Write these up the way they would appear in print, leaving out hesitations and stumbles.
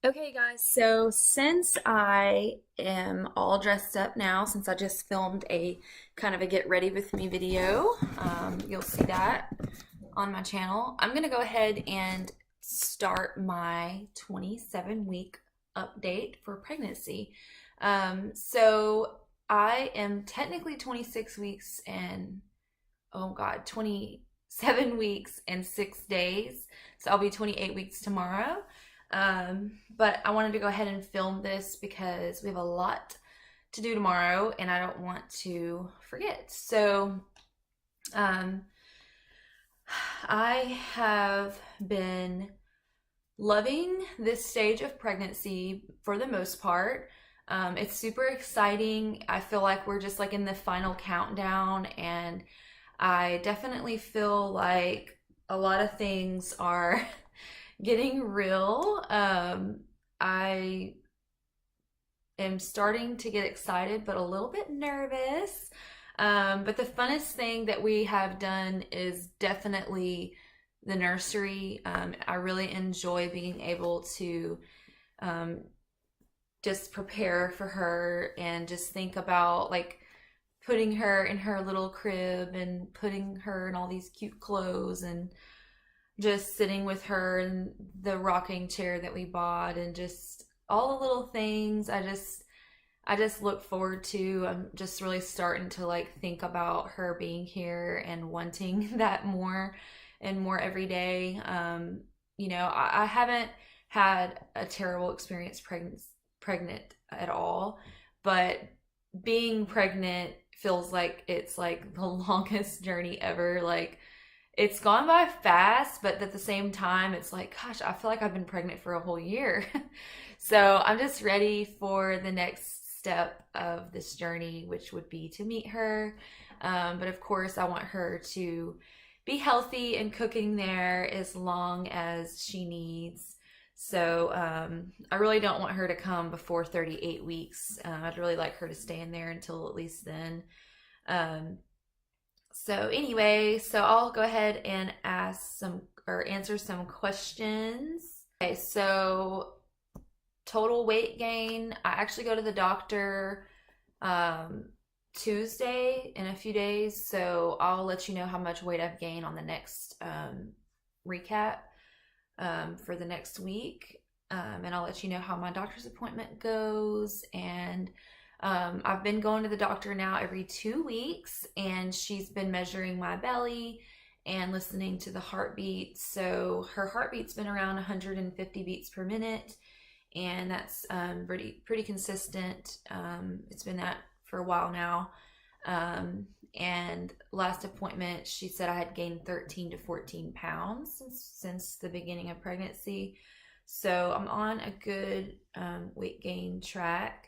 Okay, guys, so since I am all dressed up now, since I just filmed a kind of a get ready with me video, you'll see that on my channel. I'm going to go ahead and start my 27-week update for pregnancy. So I am technically 26 weeks and, oh God, 27 weeks and 6 days. So I'll be 28 weeks tomorrow. But I wanted to go ahead and film this because we have a lot to do tomorrow and I don't want to forget. So, um, I have been loving this stage of pregnancy for the most part. It's super exciting. I feel like we're just like in the final countdown, and I definitely feel like a lot of things are getting real. I am starting to get excited, but a little bit nervous. But the funnest thing that we have done is definitely the nursery. I really enjoy being able to um, just prepare for her and just think about like putting her in her little crib and putting her in all these cute clothes and just sitting with her in the rocking chair that we bought and just all the little things I just look forward to. I'm just really starting to like think about her being here and wanting that more and more every day. I haven't had a terrible experience pregnant at all, but being pregnant feels like it's like the longest journey ever. Like it's gone by fast, but at the same time, it's like, gosh, I feel like I've been pregnant for a whole year. So I'm just ready for the next step of this journey, which would be to meet her. But of course, I want her to be healthy and cooking there as long as she needs. So I really don't want her to come before 38 weeks. I'd really like her to stay in there until at least then. Um, so anyway, so I'll go ahead and ask some or answer some questions. Okay, so total weight gain. I actually go to the doctor um, Tuesday in a few days, so I'll let you know how much weight I've gained on the next recap for the next week. And I'll let you know how my doctor's appointment goes. And I've been going to the doctor now every 2 weeks, and she's been measuring my belly and listening to the heartbeat. So her heartbeat's been around 150 beats per minute, and that's pretty consistent. It's been that for a while now. And last appointment, she said I had gained 13 to 14 pounds since the beginning of pregnancy. So I'm on a good weight gain track.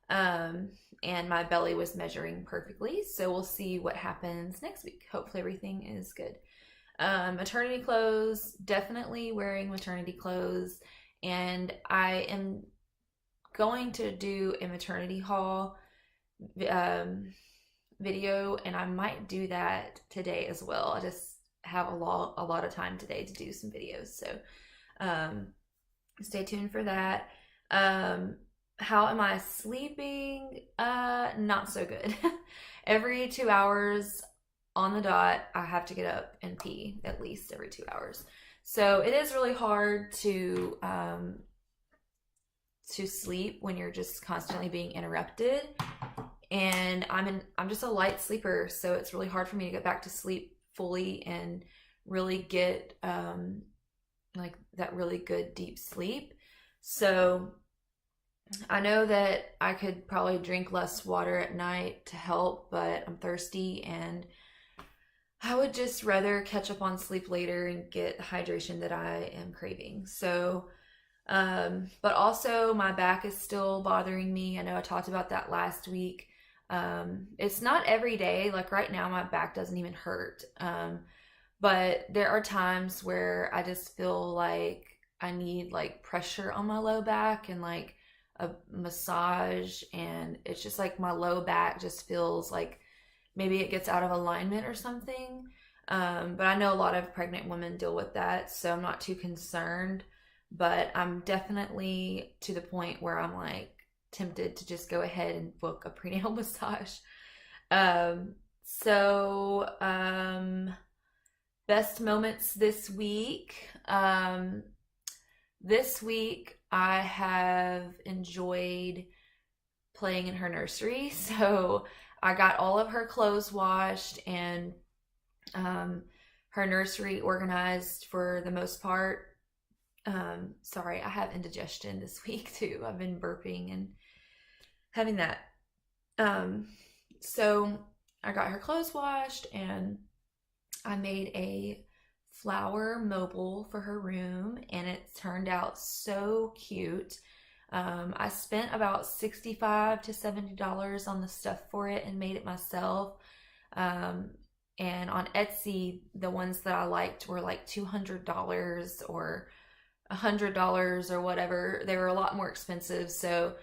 And my belly was measuring perfectly. So we'll see what happens next week. Hopefully everything is good. Maternity clothes, definitely wearing maternity clothes. And I am going to do a maternity haul video, and I might do that today as well. I just have a lot of time today to do some videos. So stay tuned for that. How am I sleeping? Not so good. Every 2 hours on the dot, I have to get up and pee at least every 2 hours. So it is really hard to sleep when you're just constantly being interrupted. And I'm just a light sleeper, so it's really hard for me to get back to sleep fully and really get like that really good deep sleep. So I know that I could probably drink less water at night to help, but I'm thirsty and I would just rather catch up on sleep later and get the hydration that I am craving. So, but also my back is still bothering me. I know I talked about that last week. It's not every day. Like right now, my back doesn't even hurt. But there are times where I just feel like I need like pressure on my low back and like a massage, and it's just like my low back just feels like maybe it gets out of alignment or something. But I know a lot of pregnant women deal with that, so I'm not too concerned. but I'm definitely to the point where I'm like tempted to just go ahead and book a prenatal massage. Um, so, best moments this week. This week I have enjoyed playing in her nursery. So I got all of her clothes washed and um, her nursery organized for the most part. Sorry, I have indigestion this week too. I've been burping and having that. Um, so I got her clothes washed and I made a flower mobile for her room and it turned out so cute. I spent about $65 to $70 on the stuff for it and made it myself. Um, and on Etsy, the ones that I liked were like $200 or $100 or whatever. They were a lot more expensive. So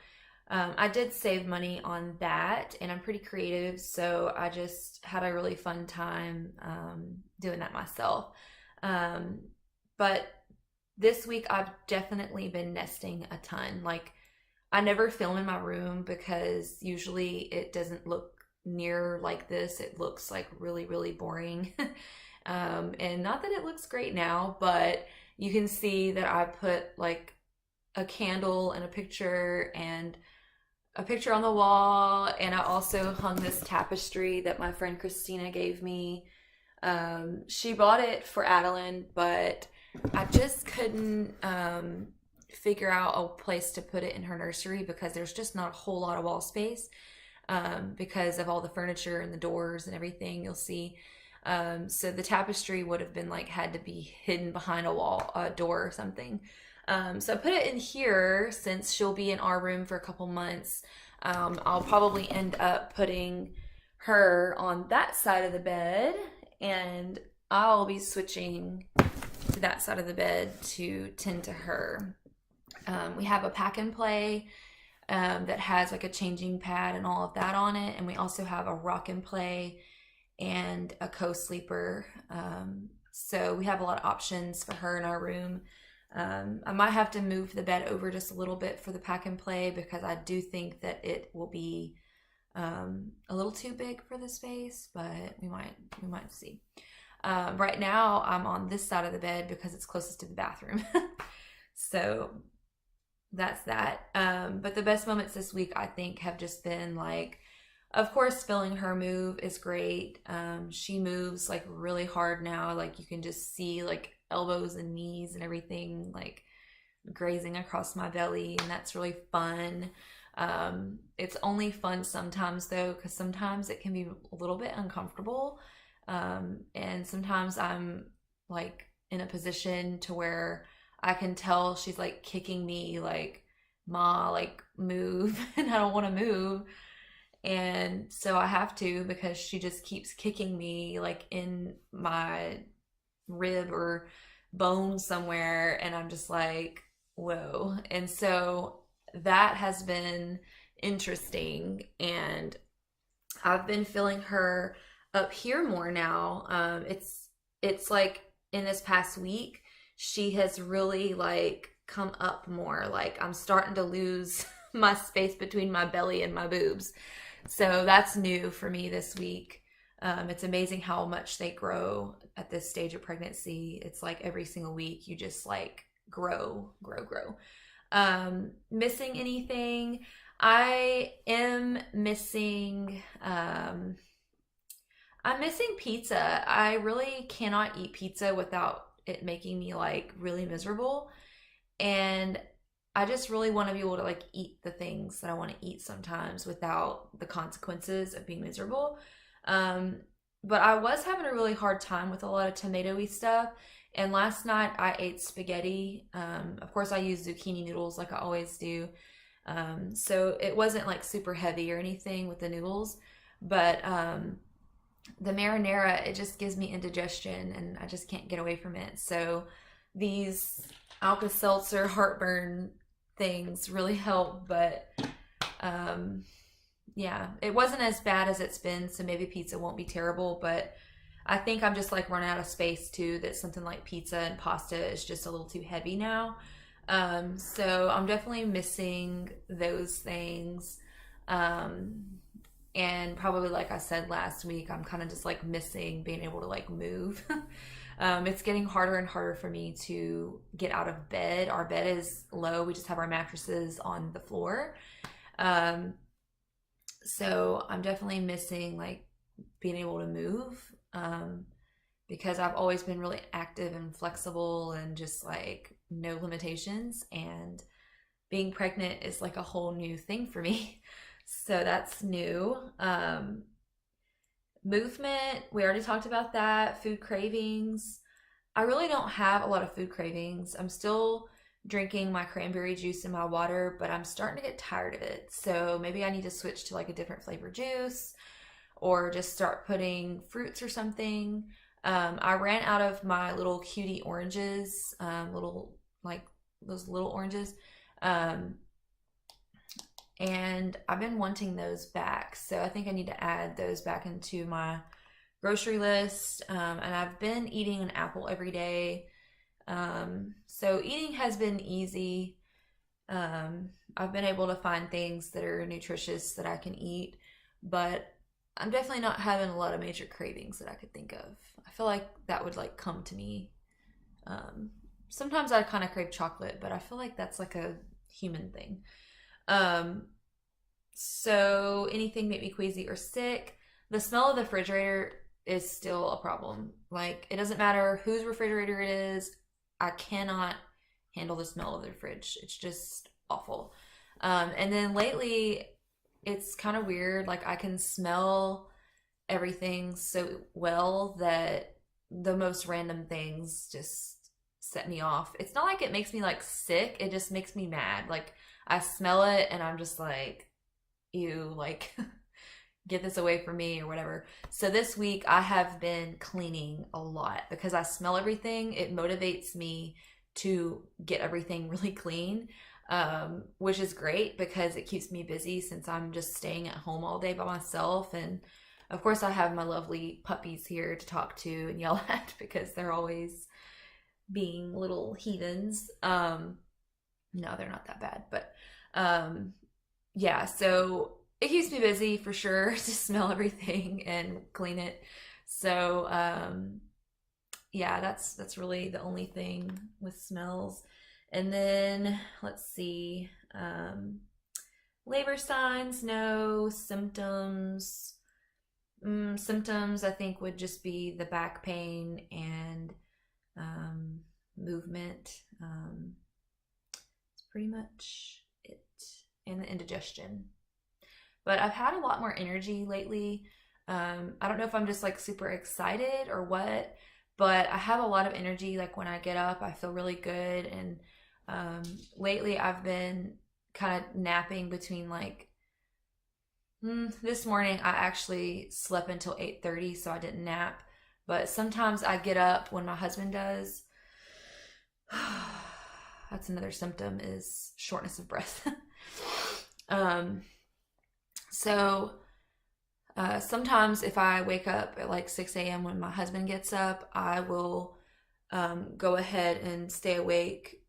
I did save money on that, and I'm pretty creative, so I just had a really fun time doing that myself. Um, but this week I've definitely been nesting a ton. Like, I never film in my room because usually it doesn't look near like this. It looks like really, really boring. And not that it looks great now, but you can see that I put like a candle and a picture on the wall, and I also hung this tapestry that my friend Christina gave me. She bought it for Adeline, but I just couldn't figure out a place to put it in her nursery because there's just not a whole lot of wall space because of all the furniture and the doors and everything you'll see. So the tapestry would have been like had to be hidden behind a door or something. So I put it in here since she'll be in our room for a couple months. I'll probably end up putting her on that side of the bed, and I'll be switching to that side of the bed to tend to her. We have a pack and play that has like a changing pad and all of that on it, and we also have a rock and play and a co-sleeper. So we have a lot of options for her in our room. I might have to move the bed over just a little bit for the pack and play because I do think that it will be a little too big for the space, but we might see. Right now I'm on this side of the bed because it's closest to the bathroom. So that's that. But the best moments this week I think have just been like, of course, feeling her move is great. She moves like really hard now. Like you can just see like elbows and knees and everything like grazing across my belly, and that's really fun. It's only fun sometimes though, because sometimes it can be a little bit uncomfortable. And sometimes I'm like in a position to where I can tell she's like kicking me like, "Ma, like move," and I don't want to move. And so I have to because she just keeps kicking me like in my rib or bone somewhere, and I'm just like, whoa. And so that has been interesting, and I've been feeling her up here more now. It's like in this past week she has really like come up more. Like I'm starting to lose my space between my belly and my boobs. So that's new for me this week. It's amazing how much they grow at this stage of pregnancy. It's like every single week you just like grow. Missing anything? I am missing, I'm missing pizza. I really cannot eat pizza without it making me like really miserable. And I just really want to be able to like eat the things that I want to eat sometimes without the consequences of being miserable. But I was having a really hard time with a lot of tomatoey stuff. And last night I ate spaghetti. Of course I use zucchini noodles like I always do. So it wasn't like super heavy or anything with the noodles, but the marinara, it just gives me indigestion and I just can't get away from it. So these Alka-Seltzer heartburn things really help, but yeah, it wasn't as bad as it's been, so maybe pizza won't be terrible, but I think I'm just like running out of space too, that something like pizza and pasta is just a little too heavy now. So I'm definitely missing those things. Um, and probably like I said last week, I'm kind of just like missing being able to like move. It's getting harder and harder for me to get out of bed. Our bed is low. We just have our mattresses on the floor. Um, so I'm definitely missing like being able to move. Because I've always been really active and flexible and just like no limitations. And being pregnant is like a whole new thing for me. So that's new. Movement, we already talked about that. Food cravings. I really don't have a lot of food cravings. I'm still drinking my cranberry juice in my water, but I'm starting to get tired of it. So maybe I need to switch to like a different flavor juice or just start putting fruits or something. I ran out of my little cutie oranges, little like those little oranges. Um, and I've been wanting those back. So I think I need to add those back into my grocery list. And I've been eating an apple every day. So eating has been easy. I've been able to find things that are nutritious that I can eat, but I'm definitely not having a lot of major cravings that I could think of. I feel like that would like come to me. Um, Sometimes I kind of crave chocolate, but I feel like that's like a human thing. Um, so anything make me queasy or sick. The smell of the refrigerator is still a problem. Like it doesn't matter whose refrigerator it is. I cannot handle the smell of the fridge. It's just awful. And then lately, it's kind of weird. Like I can smell everything so well that the most random things just set me off. It's not like it makes me like sick. It just makes me mad. Like I smell it and I'm just like, ew, like get this away from me or whatever. So this week I have been cleaning a lot because I smell everything. It motivates me to get everything really clean, which is great because it keeps me busy since I'm just staying at home all day by myself. And of course, I have my lovely puppies here to talk to and yell at because they're always being little heathens. No, they're not that bad, but um, yeah, so it keeps me busy for sure to smell everything and clean it. So yeah, that's really the only thing with smells. And then let's see, labor signs, no symptoms. Symptoms I think would just be the back pain and um, movement. It's pretty much it, and the indigestion. But I've had a lot more energy lately. I don't know if I'm just like super excited or what, but I have a lot of energy. Like when I get up, I feel really good. And lately, I've been kind of napping between like this morning. I actually slept until 8:30, so I didn't nap. But sometimes I get up when my husband does. That's another symptom is shortness of breath. um, so sometimes if I wake up at like 6 a.m. when my husband gets up, I will go ahead and stay awake,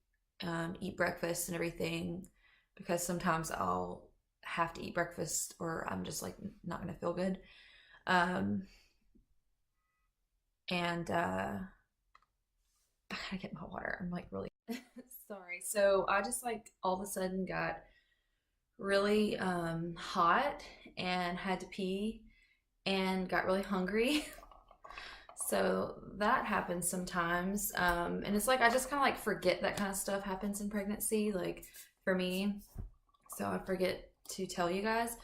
eat breakfast and everything, because sometimes I'll have to eat breakfast or I'm just like not gonna feel good. Um, and I gotta get my water. I'm like really sorry. So I just like all of a sudden got really hot and had to pee and got really hungry. So that happens sometimes. And it's like I just kind of like forget that kind of stuff happens in pregnancy, like for me. So I forget to tell you guys.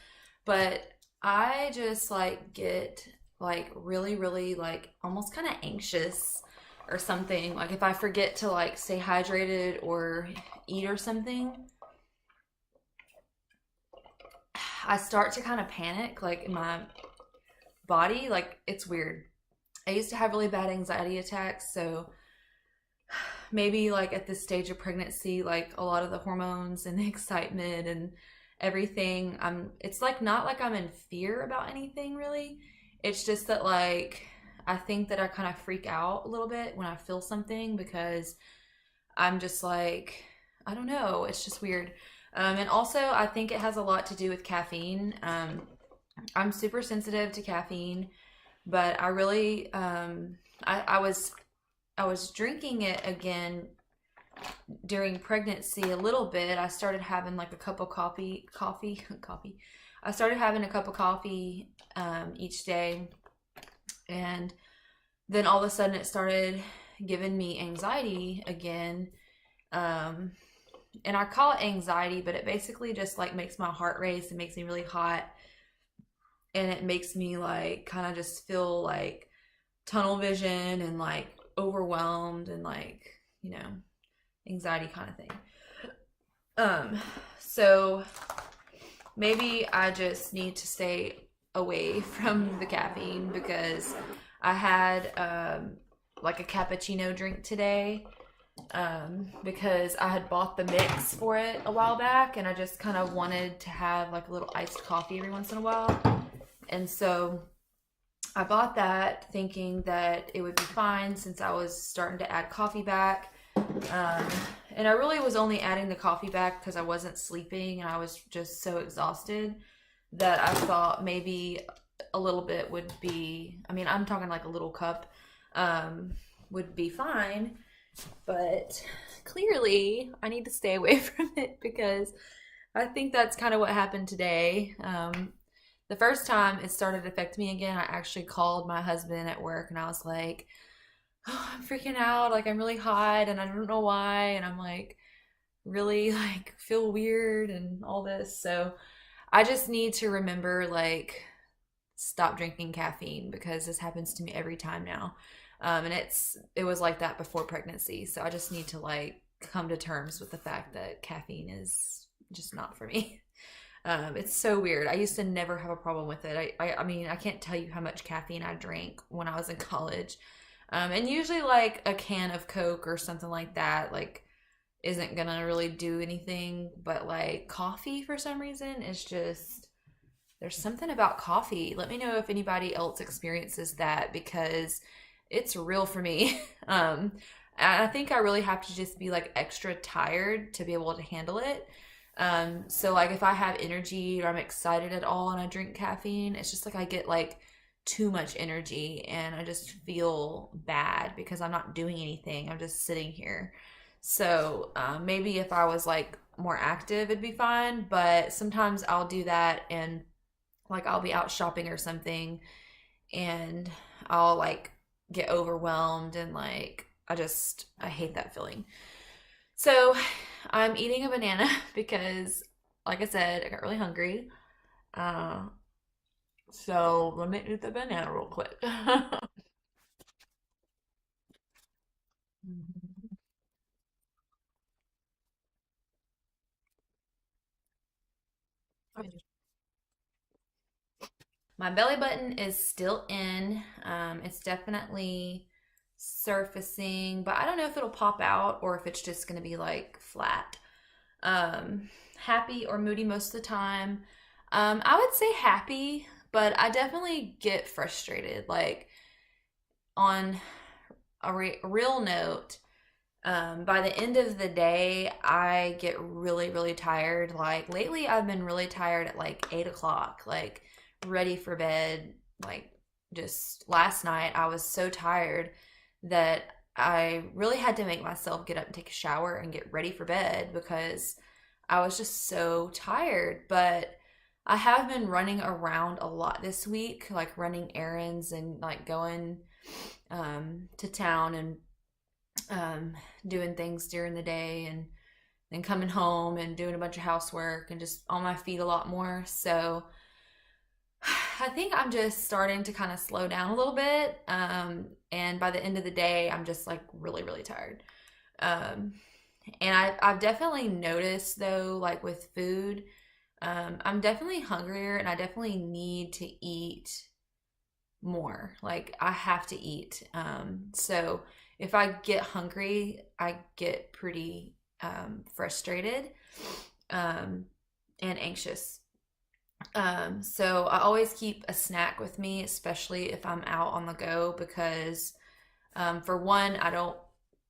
But I just like get like really, really like almost kind of anxious or something. Like if I forget to like stay hydrated or eat or something, I start to kind of panic like in my body. Like it's weird. I used to have really bad anxiety attacks, so maybe like at this stage of pregnancy, like a lot of the hormones and the excitement and everything, it's like not like I'm in fear about anything really. It's just that like I think that I kind of freak out a little bit when I feel something because I'm just like I don't know. It's just weird. And also, I think it has a lot to do with caffeine. I'm super sensitive to caffeine, but I really, I was drinking it again during pregnancy a little bit. I started having like a cup of coffee. I started having a cup of coffee each day, and then all of a sudden it started giving me anxiety again. Um, and I call it anxiety, but it basically just like makes my heart race and makes me really hot, and it makes me like kind of just feel like tunnel vision and like overwhelmed and like, you know, anxiety kind of thing. Um, so maybe I just need to stay away from the caffeine because I had like a cappuccino drink today because I had bought the mix for it a while back, and I just kind of wanted to have like a little iced coffee every once in a while. And so I bought that thinking that it would be fine since I was starting to add coffee back. Um, and I really was only adding the coffee back because I wasn't sleeping and I was just so exhausted that I thought maybe a little bit would be, I mean, I'm talking like a little cup, would be fine. But clearly, I need to stay away from it because I think that's kind of what happened today. The first time it started to affect me again, I actually called my husband at work and I was like, oh, I'm freaking out. Like, I'm really hot and I don't know why. And I'm like, really, like, feel weird and all this. So I just need to remember, like, stop drinking caffeine because this happens to me every time now. And it was like that before pregnancy. So I just need to like come to terms with the fact that caffeine is just not for me. It's so weird. I used to never have a problem with it. I mean, I can't tell you how much caffeine I drank when I was in college. And usually like a can of Coke or something like that, like isn't gonna really do anything. But like coffee for some reason is just there's something about coffee. Let me know if anybody else experiences that because it's real for me. And I think I really have to just be like extra tired to be able to handle it. So like if I have energy or I'm excited at all and I drink caffeine, it's just like I get like too much energy and I just feel bad because I'm not doing anything. I'm just sitting here. So maybe if I was like more active, it'd be fine. But sometimes I'll do that and like I'll be out shopping or something and I'll like get overwhelmed and like I hate that feeling. So I'm eating a banana because like I said, I got really hungry. Uh so let me eat the banana real quick. My belly button is still in. It's definitely surfacing, but I don't know if it'll pop out or if it's just going to be like flat. Happy or moody most of the time. I would say happy, but I definitely get frustrated. Like on real note, by the end of the day, I get really, really tired. Like lately, I've been really tired at like 8 o'clock, like ready for bed. Like just last night, I was so tired that I really had to make myself get up and take a shower and get ready for bed because I was just so tired. But I have been running around a lot this week, like running errands and like going to town and doing things during the day and then coming home and doing a bunch of housework and just on my feet a lot more. So I think I'm just starting to kind of slow down a little bit. And by the end of the day, I'm just like really, really tired. Um, and I've definitely noticed though, like with food, I'm definitely hungrier and I definitely need to eat more. Like I have to eat. So if I get hungry, I get pretty frustrated um, and anxious. So I always keep a snack with me, especially if I'm out on the go, because for one, I don't.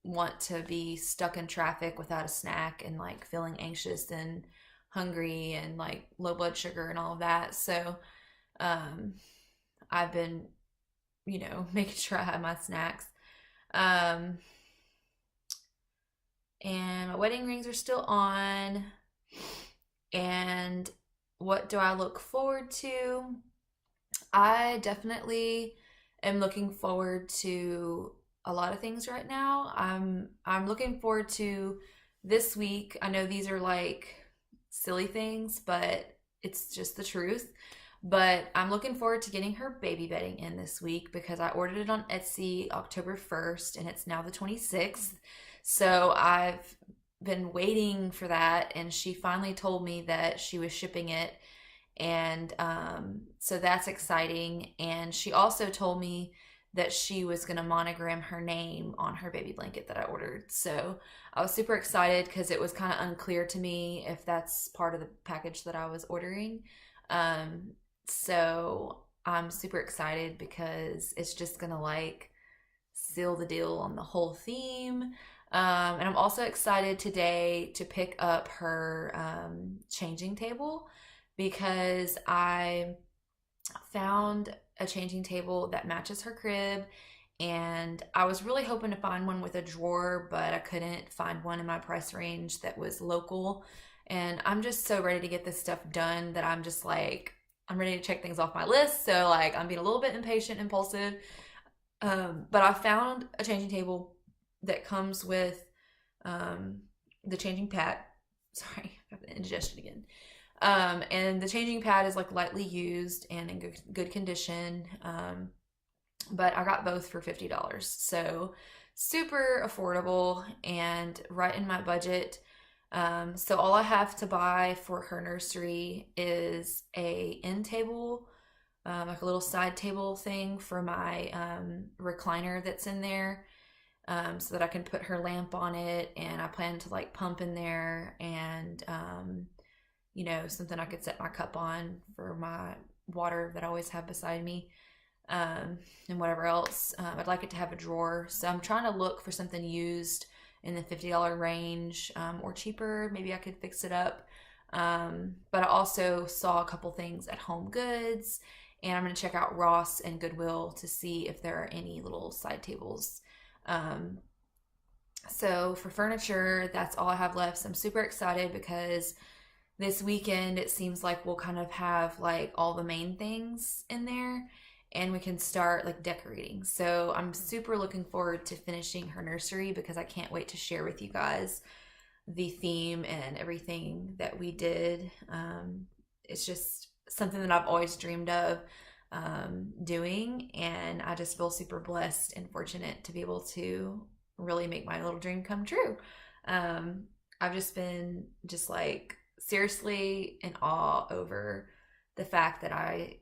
want to be stuck in traffic without a snack and like feeling anxious and hungry and like low blood sugar and all of that. So um, I've been, making sure I have my snacks. Um, and my wedding rings are still on. And what do I look forward to? I definitely am looking forward to a lot of things right now. I'm looking forward to this week. I know these are like silly things, but it's just the truth. But I'm looking forward to getting her baby bedding in this week because I ordered it on Etsy October 1st and it's now the 26th. So I've been waiting for that, and she finally told me that she was shipping it, and so that's exciting. And she also told me that she was going to monogram her name on her baby blanket that I ordered. So I was super excited because it was kind of unclear to me if that's part of the package that I was ordering. So I'm super excited because it's just going to like seal the deal on the whole theme. And I'm also excited today to pick up her changing table because I found a changing table that matches her crib, and I was really hoping to find one with a drawer, but I couldn't find one in my price range that was local. And I'm just so ready to get this stuff done that I'm just like, I'm ready to check things off my list. So like I'm being a little bit impatient, impulsive. But I found a changing table that comes with the changing pad. Sorry, I have indigestion again. And the changing pad is like lightly used and in good condition. But I got both for $50. So super affordable and right in my budget. So all I have to buy for her nursery is a end table, like a little side table thing for my recliner that's in there, so that I can put her lamp on it, and I plan to like pump in there, and something I could set my cup on for my water that I always have beside me, and whatever else. I'd like it to have a drawer, so I'm trying to look for something used in the $50 range, or cheaper. Maybe I could fix it up. But I also saw a couple things at Home Goods, and I'm going to check out Ross and Goodwill to see if there are any little side tables. So for furniture, that's all I have left. So I'm super excited because this weekend it seems like we'll kind of have like all the main things in there, and we can start like decorating. So I'm super looking forward to finishing her nursery because I can't wait to share with you guys the theme and everything that we did. It's just something that I've always dreamed of doing, and I just feel super blessed and fortunate to be able to really make my little dream come true. I've just been just like seriously in awe over the fact that I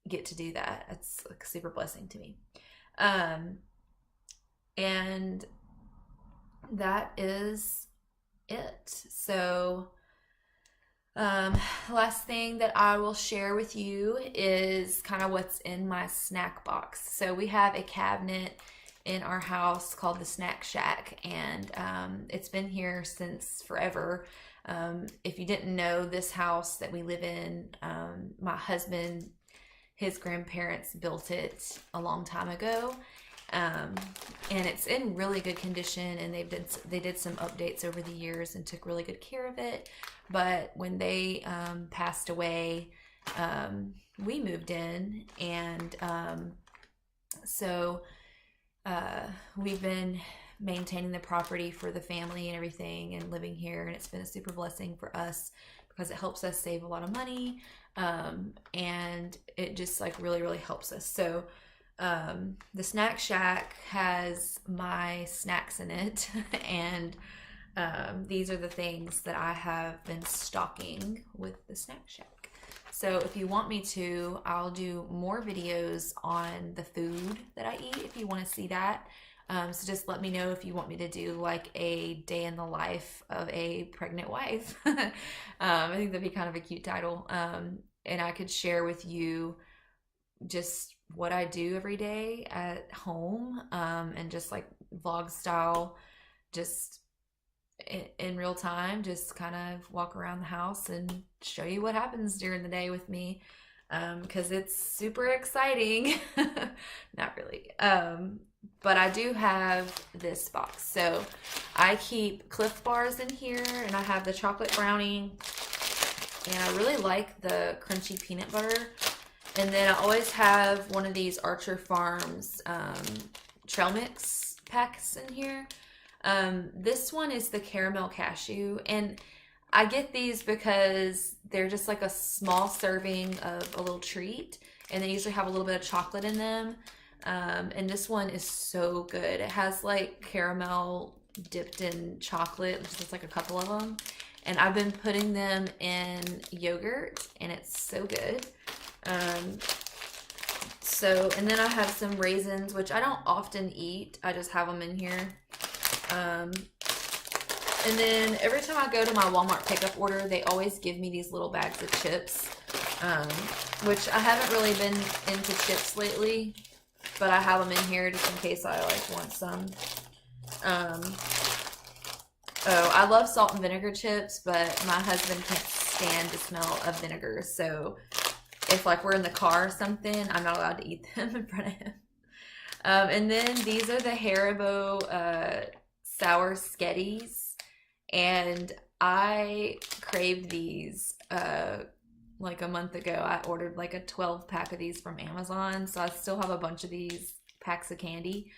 get to do that. It's like a super blessing to me. And that is it. So last thing that I will share with you is kind of what's in my snack box. So we have a cabinet in our house called the Snack Shack, and it's been here since forever. If you didn't know, this house that we live in, my husband, his grandparents built it a long time ago, and it's in really good condition, and they did some updates over the years and took really good care of it. But when they passed away, we moved in, and so we've been maintaining the property for the family and everything and living here, and it's been a super blessing for us because it helps us save a lot of money, and it just like really, really helps us. So the Snack Shack has my snacks in it, and these are the things that I have been stocking with the Snack Shack. So if you want me to, I'll do more videos on the food that I eat if you want to see that. So just let me know if you want me to do like a day in the life of a pregnant wife. I think that'd be kind of a cute title. And I could share with you just what I do every day at home, and just like vlog style just in real time, just kind of walk around the house and show you what happens during the day with me, because it's super exciting. Not really. But I do have this box. So I keep Cliff Bars in here, and I have the chocolate brownie, and I really like the crunchy peanut butter. And then I always have one of these Archer Farms trail mix packs in here. This one is the caramel cashew, and I get these because they're just like a small serving of a little treat, and they usually have a little bit of chocolate in them. And this one is so good. It has like caramel dipped in chocolate, just like a couple of them. And I've been putting them in yogurt, and it's so good. And then I have some raisins, which I don't often eat. I just have them in here. And then every time I go to my Walmart pickup order, they always give me these little bags of chips, which I haven't really been into chips lately, but I have them in here just in case I like want some. Oh, I love salt and vinegar chips, but my husband can't stand the smell of vinegar, so if like we're in the car or something, I'm not allowed to eat them in front of him. And then these are the Haribo sour Sketties, and I craved these like a month ago. I ordered like a 12 pack of these from Amazon, so I still have a bunch of these packs of candy.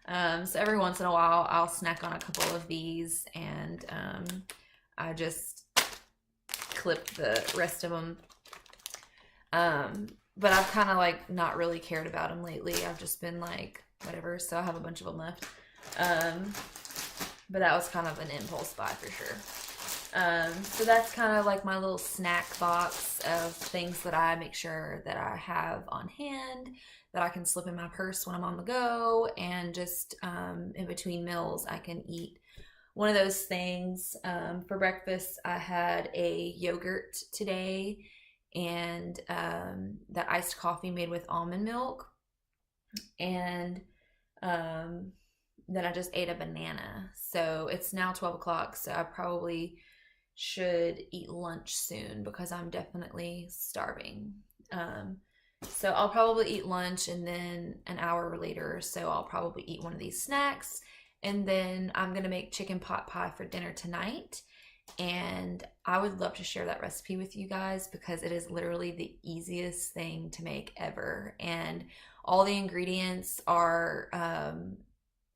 So every once in a while I'll snack on a couple of these, and I just clip the rest of them. But I've kind of like not really cared about them lately. I've just been like, whatever, so I have a bunch of them left. But that was kind of an impulse buy for sure. So that's kind of like my little snack box of things that I make sure that I have on hand, that I can slip in my purse when I'm on the go, and just in between meals I can eat one of those things. For breakfast I had a yogurt today, and the iced coffee made with almond milk, and then I just ate a banana. So it's now 12 o'clock, so I probably should eat lunch soon because I'm definitely starving. So I'll probably eat lunch, and then an hour later or so I'll probably eat one of these snacks, and then I'm gonna make chicken pot pie for dinner tonight. And I would love to share that recipe with you guys because it is literally the easiest thing to make ever, and all the ingredients are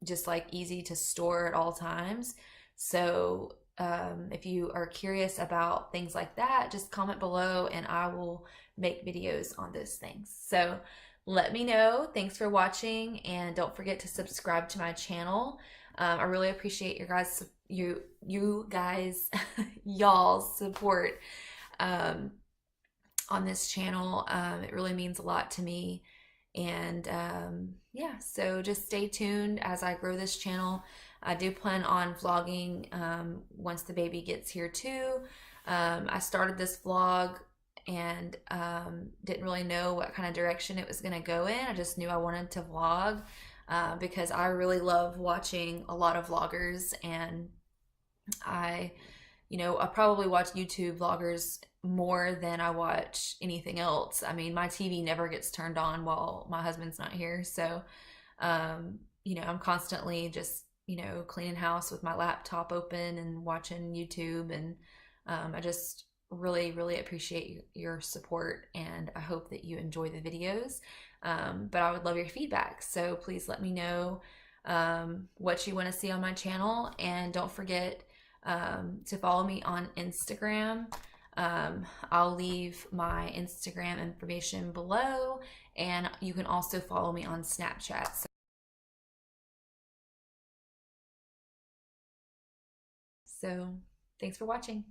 just like easy to store at all times. So if you are curious about things like that, just comment below and I will make videos on those things. So let me know. Thanks for watching, and don't forget to subscribe to my channel. I really appreciate you guys y'all's support on this channel. It really means a lot to me, and yeah, so just stay tuned as I grow this channel. I do plan on vlogging once the baby gets here too. I started this vlog and didn't really know what kind of direction it was going to go in. I just knew I wanted to vlog because I really love watching a lot of vloggers, and I probably watch YouTube vloggers more than I watch anything else. I mean, my TV never gets turned on while my husband's not here. So, I'm constantly just, cleaning house with my laptop open and watching YouTube. And I just really, really appreciate your support, and I hope that you enjoy the videos. But I would love your feedback. So please let me know what you want to see on my channel, and don't forget to follow me on Instagram. I'll leave my Instagram information below, and you can also follow me on Snapchat. So thanks for watching.